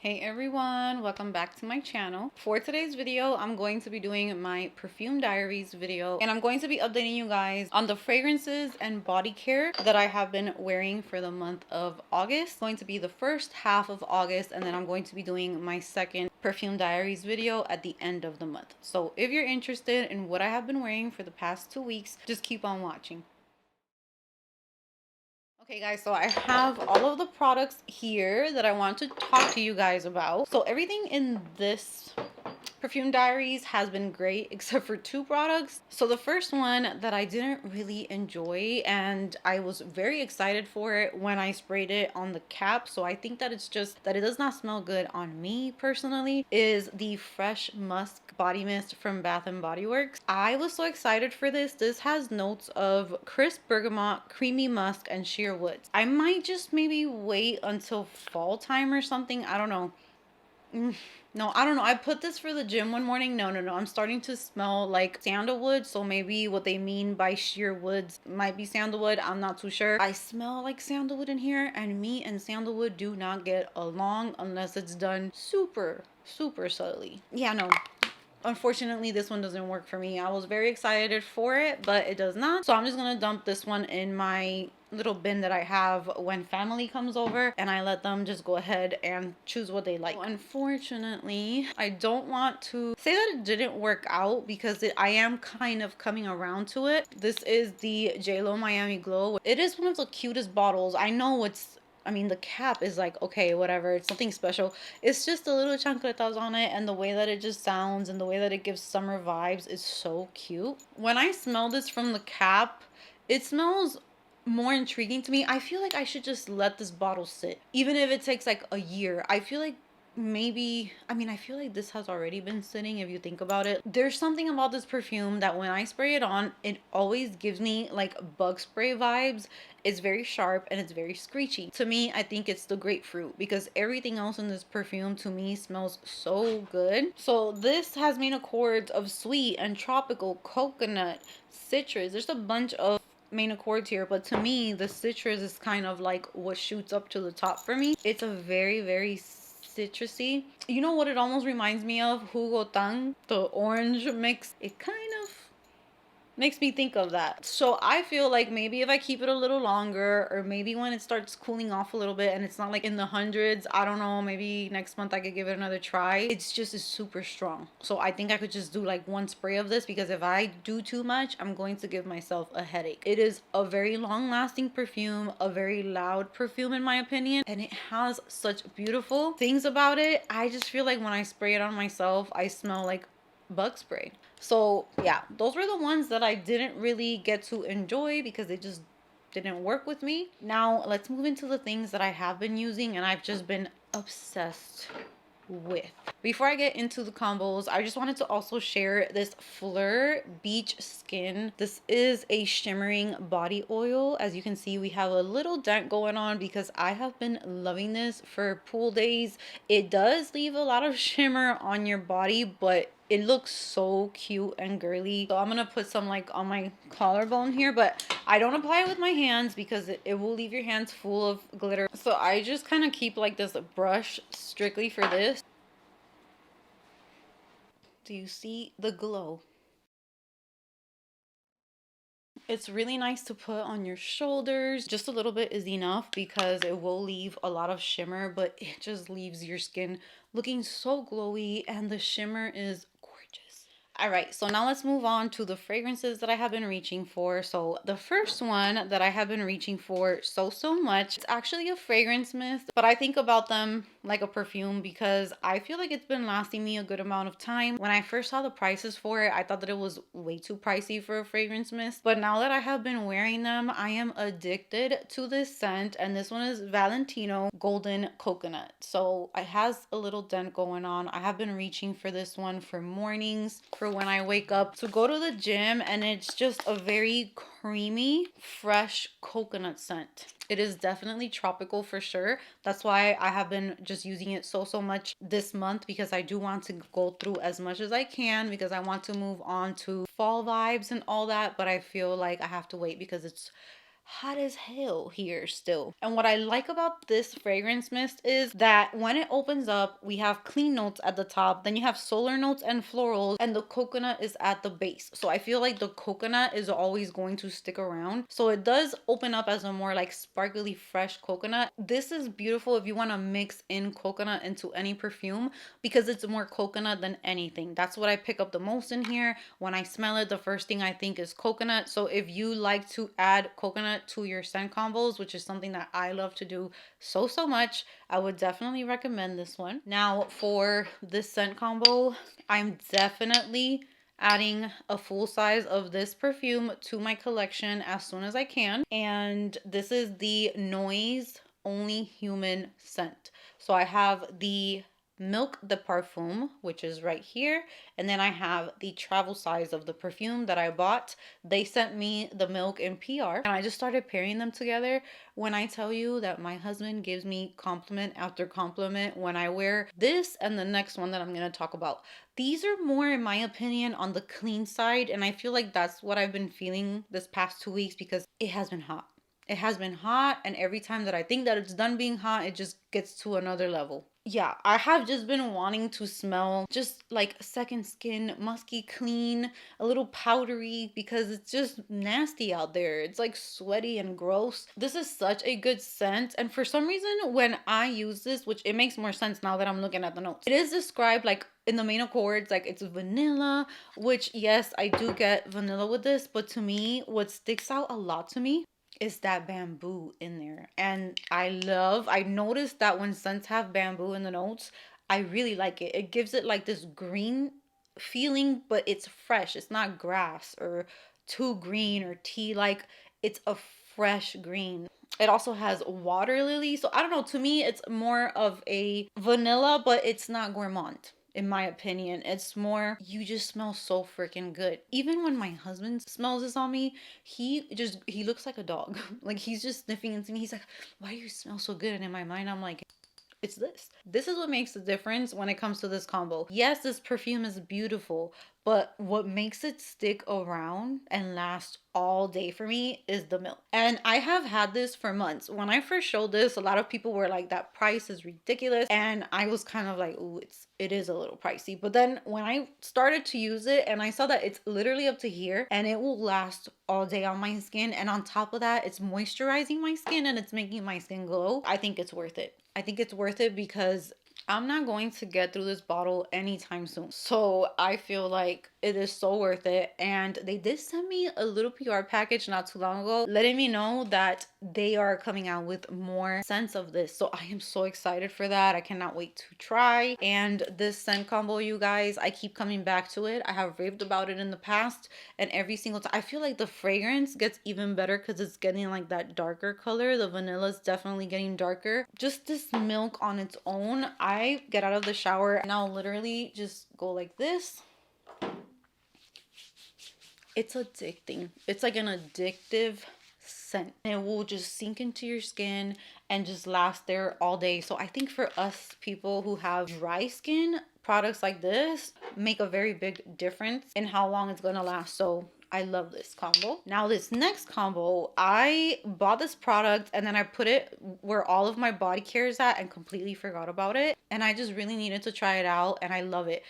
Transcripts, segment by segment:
Hey everyone, welcome back to my channel. For today's video, I'm going to be doing my perfume diaries video, and I'm going to be updating you guys on the fragrances and body care that I have been wearing for the month of August. It's going to be the first half of August, and then I'm going to be doing my second perfume diaries video at the end of the month. So if you're interested in what I have been wearing for the past 2 weeks, just keep on watching. Okay guys, so I have all of the products here that I want to talk to you guys about. So everything in this perfume diaries has been great except for two products. So the first one that I didn't really enjoy, and I was very excited for it when I sprayed it on the cap, so I think that it's just that it does not smell good on me personally, is the Fresh Musk body mist from Bath and Body Works. I was so excited for this. This has notes of crisp bergamot, creamy musk, and sheer woods. I might just maybe wait until fall time or something. I don't know. No, I don't know. I put this for the gym one morning. No. I'm starting to smell like sandalwood. So maybe what they mean by sheer woods might be sandalwood. I'm not too sure. I smell like sandalwood in here, and me and sandalwood do not get along unless it's done super, super subtly. Yeah, no. Unfortunately, this one doesn't work for me. I was very excited for it, but it does not. So I'm just gonna dump this one in my little bin that I have when family comes over, and I let them just go ahead and choose what they like. So unfortunately, I don't want to say that it didn't work out because I am kind of coming around to it. This is the JLo Miami Glow. It is one of the cutest bottles. I know I mean, the cap is like, okay, whatever, it's nothing special. It's just the little chancletas on it, and the way that it just sounds and the way that it gives summer vibes is so cute. When I smell this from the cap, it smells more intriguing to me. I feel like I should just let this bottle sit, even if it takes like a year. I feel like maybe, I mean, I feel like this has already been sitting if you think about it. There's something about this perfume that when I spray it on, it always gives me like bug spray vibes. It's very sharp and it's very screechy. To me, I think it's the grapefruit, because everything else in this perfume to me smells so good. So this has main accords of sweet and tropical, coconut, citrus. There's a bunch of main accords here, but to me the citrus is kind of like what shoots up to the top for me. It's a very citrusy. You know what it almost reminds me of? Jugo Tang, the orange mix. It kind of makes me think of that. So I feel like maybe if I keep it a little longer, or maybe when it starts cooling off a little bit and it's not like in the hundreds, I don't know, maybe next month I could give it another try. It's just is super strong. So I think I could just do like one spray of this, because if I do too much, I'm going to give myself a headache. It is a very long lasting perfume, a very loud perfume in my opinion, and it has such beautiful things about it. I just feel like when I spray it on myself, I smell like bug spray. So yeah, those were the ones that I didn't really get to enjoy because they just didn't work with me. Now let's move into the things that I have been using and I've just been obsessed with. Before I get into the combos, I just wanted to also share this Fleur Beach Skin. This is a shimmering body oil. As you can see, we have a little dent going on because I have been loving this for pool days. It does leave a lot of shimmer on your body, but it looks so cute and girly. So I'm gonna put some like on my collarbone here, but I don't apply it with my hands because it will leave your hands full of glitter. So I just kind of keep like this brush strictly for this. Do you see the glow? It's really nice to put on your shoulders. Just a little bit is enough because it will leave a lot of shimmer, but it just leaves your skin looking so glowy, and the shimmer is gorgeous. All right, so now let's move on to the fragrances that I have been reaching for. So the first one that I have been reaching for so much, it's actually a fragrance mist, but I think about them like a perfume because I feel like it's been lasting me a good amount of time. When I first saw the prices for it, I thought that it was way too pricey for a fragrance mist, but now that I have been wearing them, I am addicted to this scent, and this one is Valentino Golden Coconut. So it has a little dent going on. I have been reaching for this one for mornings, for when I wake up to go to the gym, and it's just a very creamy, fresh coconut scent. It is definitely tropical for sure. That's why I have been just using it so much this month, because I do want to go through as much as I can because I want to move on to fall vibes and all that, but I feel like I have to wait because it's hot as hell here still. And what I like about this fragrance mist is that when it opens up, we have clean notes at the top, then you have solar notes and florals, and the coconut is at the base. So I feel like the coconut is always going to stick around. So it does open up as a more like sparkly fresh coconut. This is beautiful if you want to mix in coconut into any perfume because it's more coconut than anything. That's what I pick up the most in here. When I smell it, the first thing I think is coconut. So if you like to add coconut to your scent combos, which is something that I love to do so much, I would definitely recommend this one. Now for this scent combo, I'm definitely adding a full size of this perfume to my collection as soon as I can. And this is the Noise Only Human scent. So I have the Milk de Parfum, which is right here, and then I have the travel size of the perfume that I bought. They sent me the Milk in PR, and I just started pairing them together. When I tell you that my husband gives me compliment after compliment when I wear this and the next one that I'm going to talk about. These are more, in my opinion, on the clean side, and I feel like that's what I've been feeling this past 2 weeks because it has been hot. It has been hot, and every time that I think that it's done being hot, it just gets to another level. Yeah, I have just been wanting to smell just like second skin, musky clean, a little powdery because it's just nasty out there. It's like sweaty and gross. This is such a good scent, and for some reason when I use this, which it makes more sense now that I'm looking at the notes, it is described like in the main accords like it's vanilla, which yes, I do get vanilla with this, but to me what sticks out a lot to me is that bamboo in there. And I noticed that when scents have bamboo in the notes, I really like it. It gives it like this green feeling, but it's fresh. It's not grass or too green or tea like. It's a fresh green. It also has water lily. So I don't know, to me it's more of a vanilla, but it's not gourmand. In my opinion, it's more, you just smell so freaking good. Even when my husband smells this on me, he looks like a dog. Like he's just sniffing into me. He's like, why do you smell so good? And in my mind, I'm like, it's this. This is what makes the difference when it comes to this combo. Yes, this perfume is beautiful, but what makes it stick around and last all day for me is the milk. And I have had this for months. When I first showed this, a lot of people were like, that price is ridiculous. And I was kind of like, ooh, it is a little pricey. But then when I started to use it and I saw that it's literally up to here and it will last all day on my skin. And on top of that, it's moisturizing my skin and it's making my skin glow. I think it's worth it. I think it's worth it because I'm not going to get through this bottle anytime soon. So I feel like it is so worth it. And they did send me a little PR package not too long ago, letting me know that they are coming out with more scents of this. So I am so excited for that. I cannot wait to try. And this scent combo, you guys, I keep coming back to it. I have raved about it in the past, and every single time I feel like the fragrance gets even better because it's getting like that darker color. The vanilla is definitely getting darker. Just this milk on its own, I get out of the shower and I'll literally just go like this. It's addicting. It's like an addictive scent. It will just sink into your skin and just last there all day. So I think for us people who have dry skin, products like this make a very big difference in how long it's gonna last. So I love this combo. Now this next combo, I bought this product and then I put it where all of my body care is at and completely forgot about it. And I just really needed to try it out and I love it.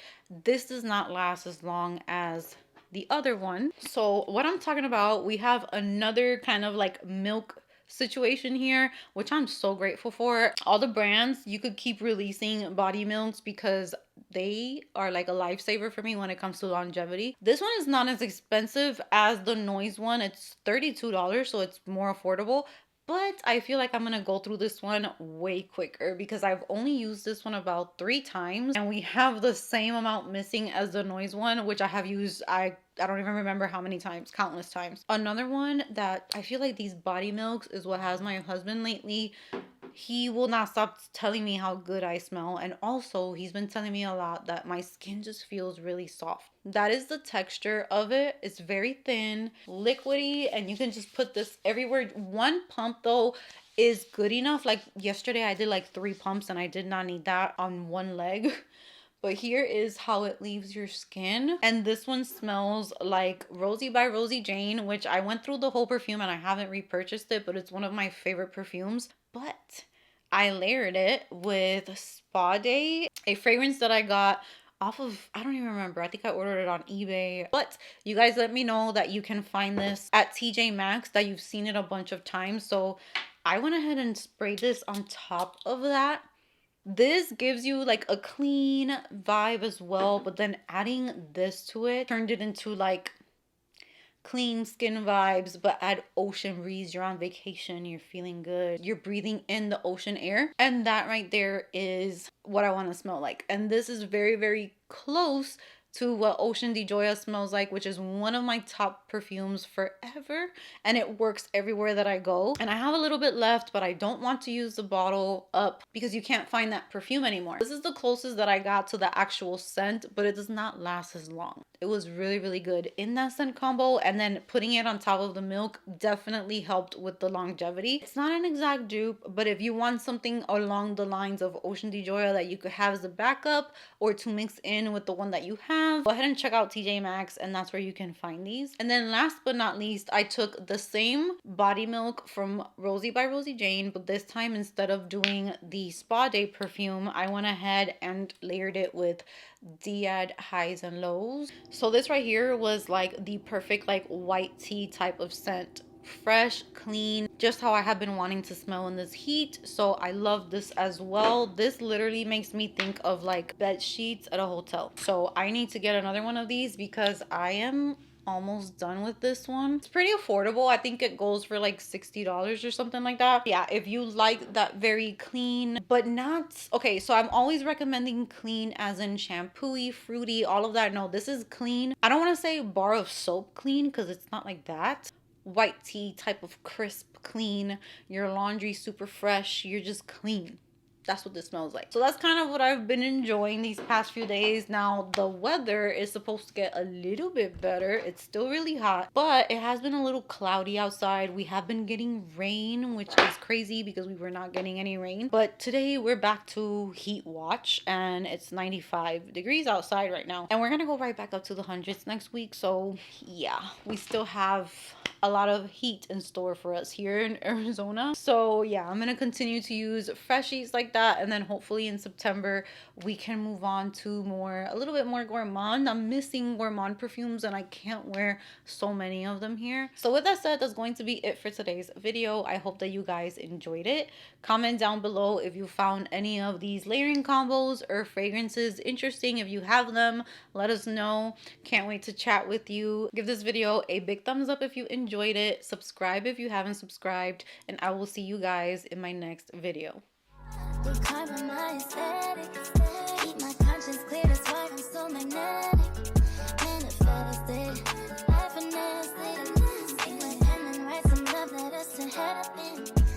This does not last as long as the other one. So what I'm talking about, we have another kind of like milk situation here, which I'm so grateful for. All the brands, you could keep releasing body milks because they are like a lifesaver for me when it comes to longevity. This one is not as expensive as the Noise one. It's $32, so it's more affordable. But I feel like I'm going to go through this one way quicker because I've only used this one about 3 times. And we have the same amount missing as the Noise one, which I have used, I don't even remember how many times, countless times. Another one that I feel like these body milks is what has my husband lately. He will not stop telling me how good I smell. And also he's been telling me a lot that my skin just feels really soft. That is the texture of it. It's very thin, liquidy, and you can just put this everywhere. One pump though is good enough. Like yesterday I did like 3 pumps and I did not need that on one leg. But here is how it leaves your skin. And this one smells like Rosie by Rosie Jane, which I went through the whole perfume and I haven't repurchased it, but it's one of my favorite perfumes. But I layered it with Spa Day, a fragrance that I got off of, I don't even remember, I think I ordered it on eBay. But you guys let me know that you can find this at TJ Maxx, that you've seen it a bunch of times. So I went ahead and sprayed this on top of that. This gives you like a clean vibe as well, but then adding this to it turned it into like clean skin vibes, but add ocean breeze. You're on vacation, you're feeling good, you're breathing in the ocean air, and that right there is what I want to smell like. And this is very, very close to what Ocean de Joya smells like, which is one of my top perfumes forever, and it works everywhere that I go. And I have a little bit left, but I don't want to use the bottle up because you can't find that perfume anymore. This is the closest that I got to the actual scent, but it does not last as long. It was really, really good in that scent combo, and then putting it on top of the milk definitely helped with the longevity. It's not an exact dupe, but if you want something along the lines of Ocean de Joya that you could have as a backup or to mix in with the one that you have, go ahead and check out TJ Maxx, and that's where you can find these. And then last but not least, I took the same body milk from Rosie by Rosie Jane, but this time instead of doing the Spa Day perfume, I went ahead and layered it with Diad Highs and Lows. So this right here was like the perfect like white tea type of scent. Fresh, clean, just how I have been wanting to smell in this heat. So I love this as well. This literally makes me think of like bed sheets at a hotel. So I need to get another one of these because I am almost done with this one. It's pretty affordable. I think it goes for like $60 or something like that. Yeah, if you like that very clean, but not, okay, so I'm always recommending clean as in shampooy, fruity, all of that. No, this is clean. I don't want to say bar of soap clean because it's not like that. White tea type of crisp, clean, your laundry super fresh, you're just clean. That's what this smells like. So that's kind of what I've been enjoying these past few days. Now the weather is supposed to get a little bit better. It's still really hot, but it has been a little cloudy outside. We have been getting rain, which is crazy because we were not getting any rain. But today we're back to heat watch and it's 95 degrees outside right now. And we're gonna go right back up to the hundreds next week. So yeah, we still have a lot of heat in store for us here in Arizona. So yeah, I'm gonna continue to use freshies like that, and then hopefully in September we can move on to a little bit more gourmand. I'm missing gourmand perfumes and I can't wear so many of them here. So with that said, that's going to be it for today's video. I hope that you guys enjoyed it. Comment down below if you found any of these layering combos or fragrances interesting. If you have them, let us know. Can't wait to chat with you. Give this video a big thumbs up if you enjoyed it. Subscribe if you haven't subscribed, and I will see you guys in my next video. Keep my conscience clear, that's why I'm so magnetic. Manifested, I finessed it. Take my pen and write some love letters to heaven.